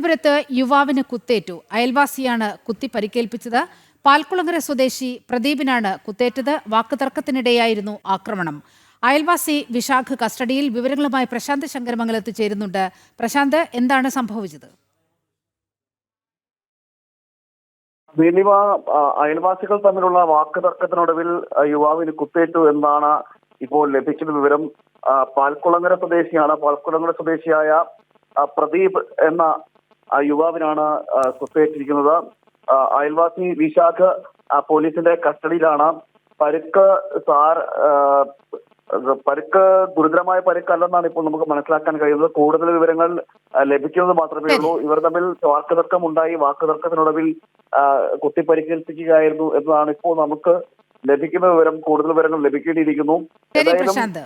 തിരുവനന്തപുരത്ത് യുവാവിന് കുത്തേറ്റു. അയൽവാസിയാണ് കുത്തി പരിക്കേൽപ്പിച്ചത്. പാൽക്കുളങ്ങര സ്വദേശി പ്രദീപിനാണ് കുത്തേറ്റത്. വാക്കുതർക്കത്തിനിടെയായിരുന്നു ആക്രമണം. അയൽവാസി വിശാഖ് കസ്റ്റഡിയിൽ. വിവരങ്ങളുമായി പ്രശാന്ത് ശങ്കരമംഗലത്ത് ചേരുന്നുണ്ട്. പ്രശാന്ത്, എന്താണ് സംഭവിച്ചത്? നീലിമ, അയൽവാസികൾ തമ്മിലുള്ള വാക്കുതർക്കത്തിനൊടുവിൽ യുവാവിന് കുത്തേറ്റു എന്നാണ് ഇപ്പോൾ ലഭിക്കുന്ന വിവരം. പാൽക്കുളങ്ങര സ്വദേശിയാണ്. പാൽക്കുളങ്ങര സ്വദേശിയായ പ്രദീപ് എന്ന യുവാവിനാണ് കുത്തേറ്റിരിക്കുന്നത്. അയൽവാസി വിശാഖ് പോലീസിന്റെ കസ്റ്റഡിയിലാണ്. പരിക്ക് ഗുരുതരമായ പരിക്കല്ലെന്നാണ് ഇപ്പോൾ നമുക്ക് മനസ്സിലാക്കാൻ കഴിയുന്നത്. കൂടുതൽ വിവരങ്ങൾ ലഭിക്കുന്നത് മാത്രമേ ഉള്ളൂ. ഇവർ തമ്മിൽ വാക്കുതർക്കം ഉണ്ടായി. വാക്കുതർക്കത്തിനൊടുവിൽ കുത്തിപ്പരിക്കേൽപ്പിക്കുകയായിരുന്നു എന്നതാണ് ഇപ്പോൾ നമുക്ക് ലഭിക്കുന്ന വിവരം. കൂടുതൽ വിവരങ്ങൾ ലഭിക്കേണ്ടിയിരിക്കുന്നു. ശരി പ്രശാന്ത്.